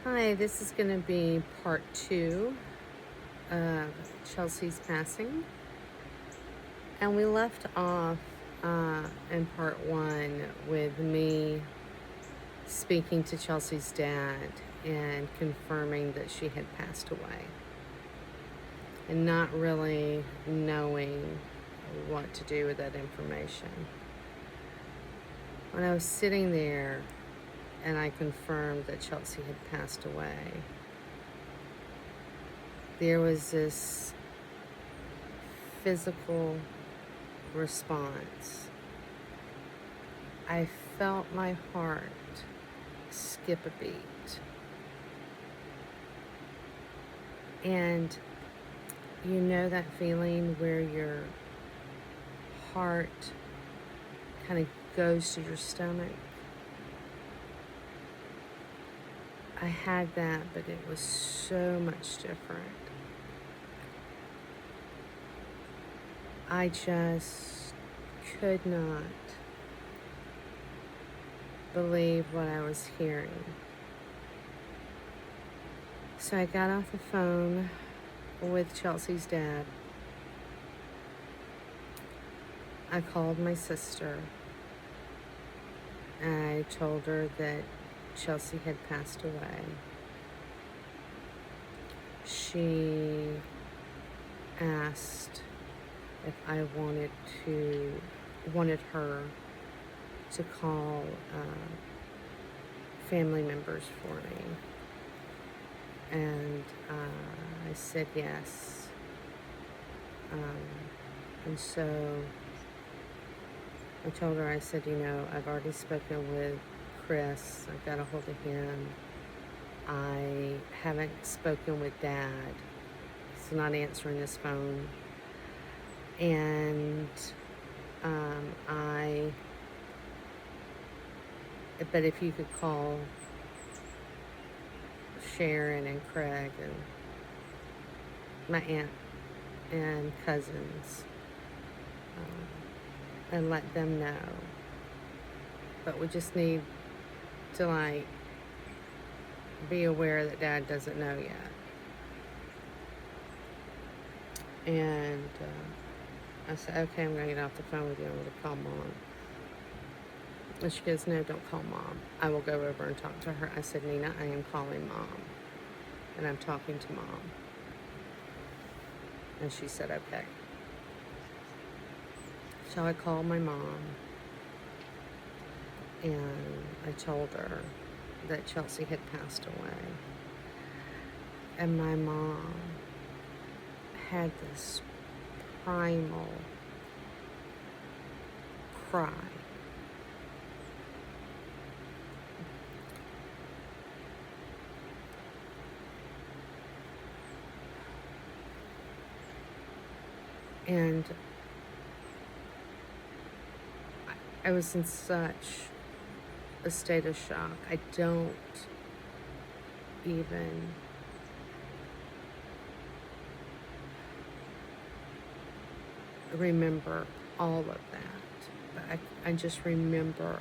Hi, this is going to be part two of Chelsea's passing. And we left off in part one with me speaking to Chelsea's dad and confirming that she had passed away and not really knowing what to do with that information. When I was sitting there and I confirmed that Chelsea had passed away, there was this physical response. I felt my heart skip a beat. And you know that feeling where your heart kind of goes to your stomach? I had that, but it was so much different. I just could not believe what I was hearing. So I got off the phone with Chelsea's dad. I called my sister and I told her that Chelsea had passed away. She asked if I wanted her to call family members for me. And I said yes. And so I told her, I said, I've already spoken with Chris. I got a hold of him. I haven't spoken with Dad. He's not answering his phone. And but if you could call Sharon and Craig and my aunt and cousins and let them know. But we just need to be aware that Dad doesn't know yet. And I said, okay, I'm going to get off the phone with you. I'm going to call Mom. And she goes, no, don't call Mom. I will go over and talk to her. I said, Nina, I am calling Mom. And I'm talking to Mom. And she said, okay. So I called my mom. And I told her that Chelsea had passed away. And my mom had this primal cry. And I was in such a state of shock. I don't even remember all of that. But I just remember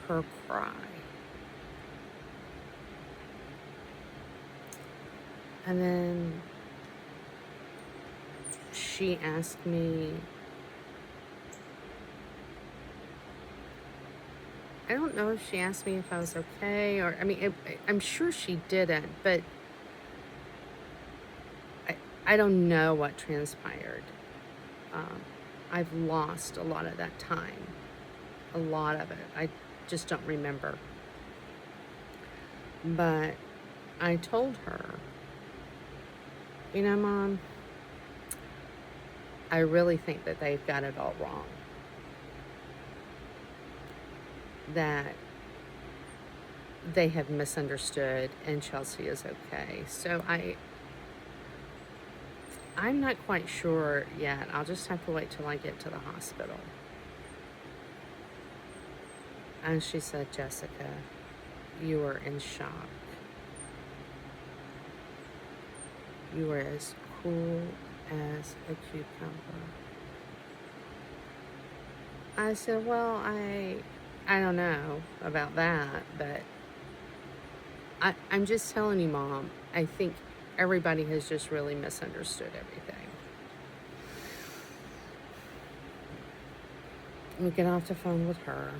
her cry. And then she asked me, I don't know if she asked me if I was okay, or, I'm sure she didn't, but I don't know what transpired. I've lost a lot of that time, a lot of it. I just don't remember. But I told her, Mom, I really think that they've got it all wrong. That they have misunderstood and Chelsea is okay. So I'm not quite sure yet. I'll just have to wait till I get to the hospital. And she said, Jessica, you were in shock. You were as cool as a cucumber. I said, well, I don't know about that, but I'm just telling you, Mom, I think everybody has just really misunderstood everything. We get off the phone with her.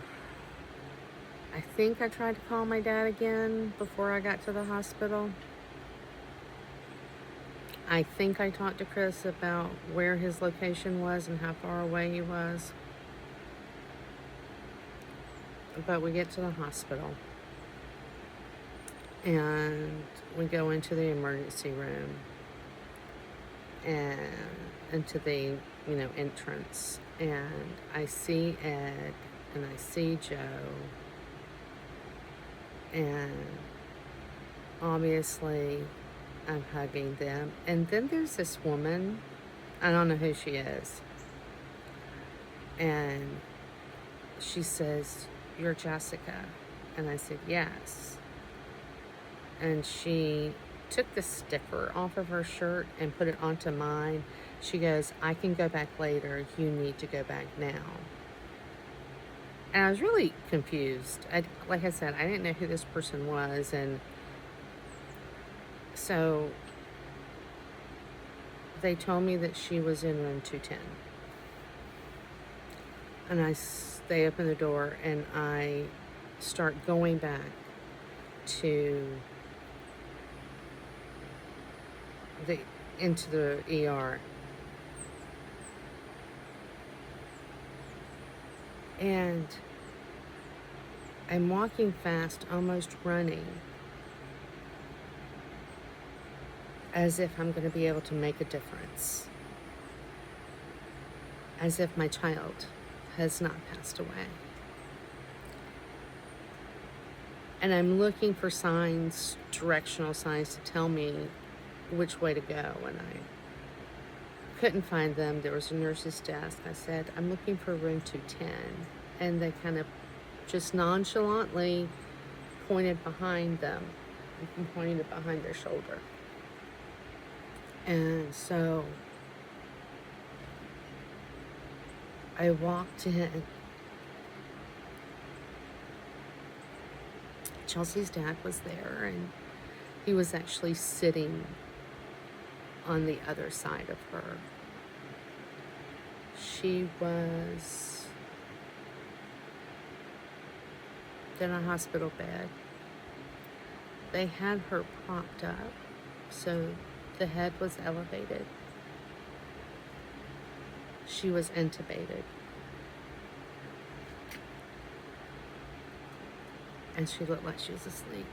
I think I tried to call my dad again before I got to the hospital. I think I talked to Chris about where his location was and how far away he was. But we get to the hospital and we go into the emergency room and into the, entrance. And I see Ed and I see Joe. And obviously I'm hugging them. And then there's this woman, I don't know who she is. And she says, "You're Jessica." And I said, "Yes." And she took the sticker off of her shirt and put it onto mine. She goes, "I can go back later. You need to go back now." And I was really confused. Like I said, I didn't know who this person was. And so they told me that she was in room 210. And they open the door and I start going back into the ER. And I'm walking fast, almost running, as if I'm going to be able to make a difference. As if my child has not passed away. And I'm looking for signs, directional signs to tell me which way to go. And I couldn't find them. There was a nurse's desk. I said, "I'm looking for room 210. And they kind of just nonchalantly pointed behind them, pointing it behind their shoulder. And so I walked in. Chelsea's dad was there, and he was actually sitting on the other side of her. She was in a hospital bed. They had her propped up, so the head was elevated. She was intubated. And she looked like she was asleep.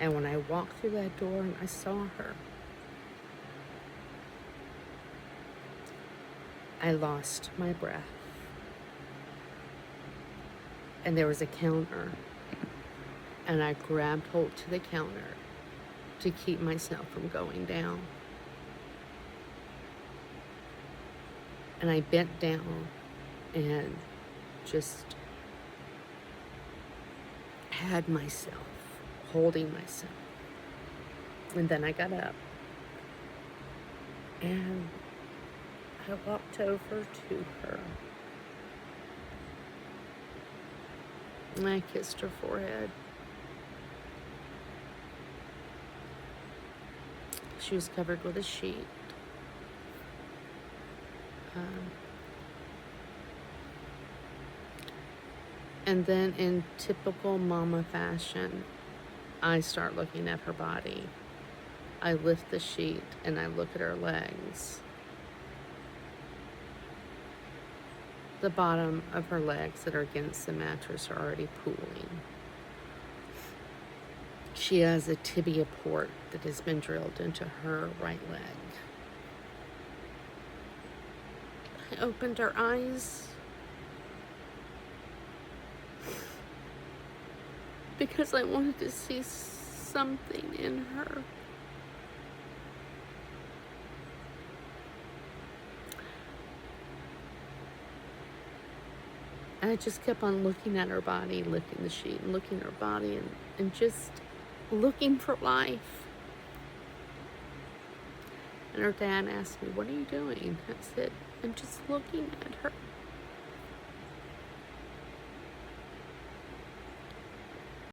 And when I walked through that door and I saw her, I lost my breath. And there was a counter. And I grabbed hold to the counter to keep myself from going down. And I bent down and just had myself, holding myself. And then I got up and I walked over to her and I kissed her forehead. She was covered with a sheet. And then in typical mama fashion, I start looking at her body. I lift the sheet and I look at her legs. The bottom of her legs that are against the mattress are already pooling. She has a tibia port that has been drilled into her right leg. I opened her eyes because I wanted to see something in her. And I just kept on looking at her body, lifting the sheet and looking at her body and just looking for life. And her dad asked me, "What are you doing?" I said, "I'm just looking at her."